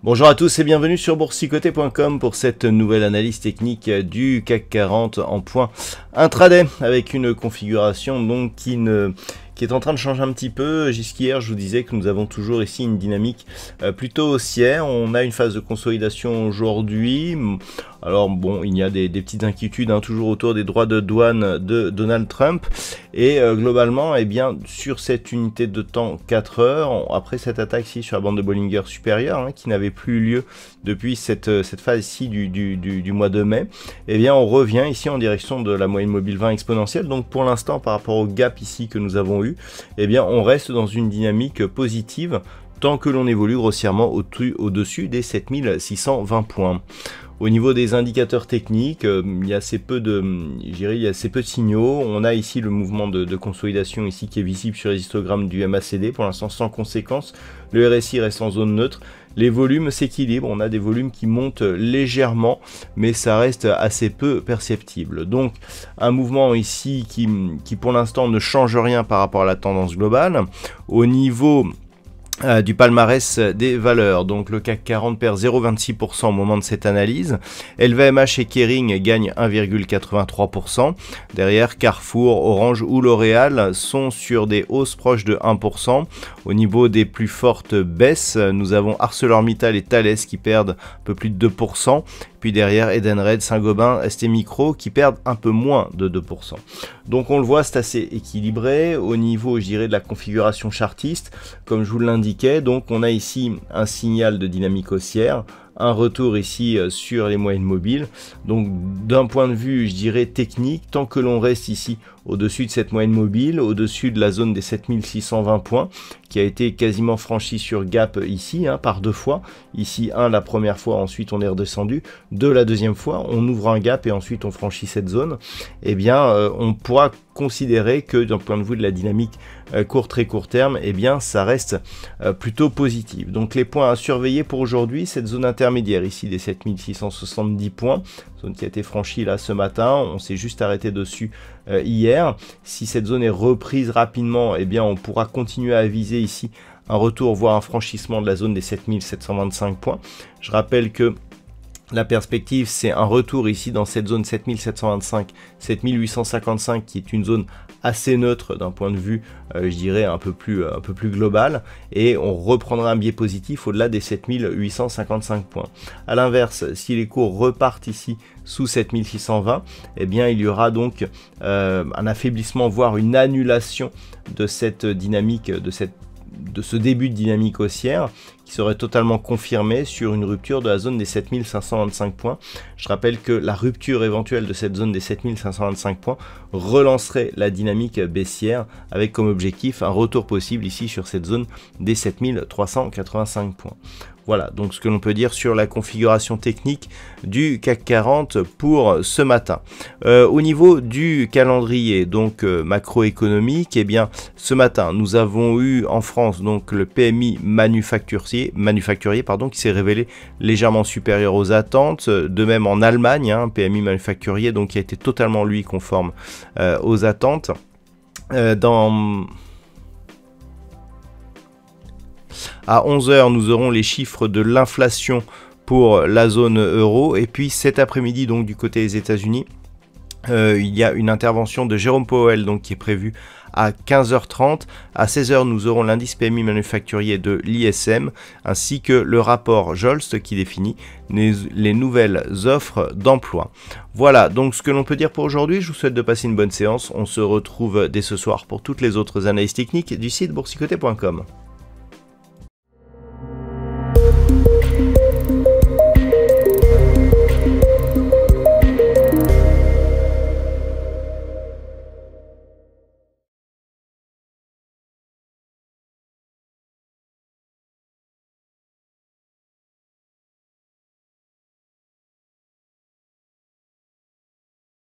Bonjour à tous et bienvenue sur boursicoté.com pour cette nouvelle analyse technique du CAC 40 en point intraday avec une configuration donc qui est en train de changer un petit peu. Jusqu'hier, je vous disais que nous avons toujours ici une dynamique plutôt haussière. On a une phase de consolidation aujourd'hui. Alors bon, il y a des petites inquiétudes toujours autour des droits de douane de Donald Trump. Et globalement, eh bien, sur cette unité de temps 4 heures, après cette attaque ici sur la bande de Bollinger supérieure, qui n'avait plus lieu depuis cette phase ici du mois de mai, eh bien, on revient ici en direction de la moyenne mobile 20 exponentielle. Donc pour l'instant, par rapport au gap ici que nous avons eu, eh bien, on reste dans une dynamique positive tant que l'on évolue grossièrement au-dessus des 7620 points. Au niveau des indicateurs techniques, il y a assez peu de signaux. On a ici le mouvement de consolidation ici qui est visible sur les histogrammes du MACD, pour l'instant sans conséquence. Le RSI reste en zone neutre. Les volumes s'équilibrent, on a des volumes qui montent légèrement, mais ça reste assez peu perceptible. Donc un mouvement ici qui pour l'instant ne change rien par rapport à la tendance globale. Au niveau du palmarès des valeurs, donc le CAC 40 perd 0,26% au moment de cette analyse, LVMH et Kering gagnent 1,83%, derrière Carrefour, Orange ou L'Oréal sont sur des hausses proches de 1%, au niveau des plus fortes baisses, nous avons ArcelorMittal et Thales qui perdent un peu plus de 2%, puis derrière Edenred, Saint-Gobain, ST Micro qui perdent un peu moins de 2%. Donc on le voit, c'est assez équilibré au niveau, je dirais, de la configuration chartiste, comme je vous l'indiquais. Donc on a ici un signal de dynamique haussière, un retour ici sur les moyennes mobiles. Donc d'un point de vue, je dirais, technique, tant que l'on reste ici au-dessus de cette moyenne mobile, au-dessus de la zone des 7620 points, qui a été quasiment franchie sur gap ici, par deux fois. Ici, la première fois, ensuite on est redescendu. La deuxième fois, on ouvre un gap et ensuite on franchit cette zone. Eh bien, on pourra considérer que d'un point de vue de la dynamique très court terme, eh bien, ça reste plutôt positif. Donc les points à surveiller pour aujourd'hui, cette zone intermédiaire ici des 7670 points, zone qui a été franchie là ce matin, on s'est juste arrêté dessus hier. Si cette zone est reprise rapidement, eh bien on pourra continuer à viser ici un retour, voire un franchissement de la zone des 7725 points. Je rappelle que la perspective, c'est un retour ici dans cette zone 7725, 7855 qui est une zone assez neutre d'un point de vue, je dirais, un peu plus global, et on reprendra un biais positif au-delà des 7855 points. A l'inverse, si les cours repartent ici sous 7620, eh bien il y aura donc un affaiblissement, voire une annulation de cette dynamique, de ce début de dynamique haussière qui serait totalement confirmé sur une rupture de la zone des 7525 points. Je rappelle que la rupture éventuelle de cette zone des 7525 points relancerait la dynamique baissière avec comme objectif un retour possible ici sur cette zone des 7385 points. Voilà donc ce que l'on peut dire sur la configuration technique du CAC 40 pour ce matin. Au niveau du calendrier donc macroéconomique, eh bien ce matin nous avons eu en France donc le PMI manufacturier qui s'est révélé légèrement supérieur aux attentes. De même en Allemagne, PMI manufacturier donc qui a été totalement lui conforme aux attentes. À 11h, nous aurons les chiffres de l'inflation pour la zone euro. Et puis cet après-midi, donc du côté des États-Unis, il y a une intervention de Jérôme Powell donc, qui est prévue à 15h30. À 16h, nous aurons l'indice PMI manufacturier de l'ISM ainsi que le rapport Jolst qui définit les nouvelles offres d'emploi. Voilà donc ce que l'on peut dire pour aujourd'hui. Je vous souhaite de passer une bonne séance. On se retrouve dès ce soir pour toutes les autres analyses techniques du site boursicoté.com.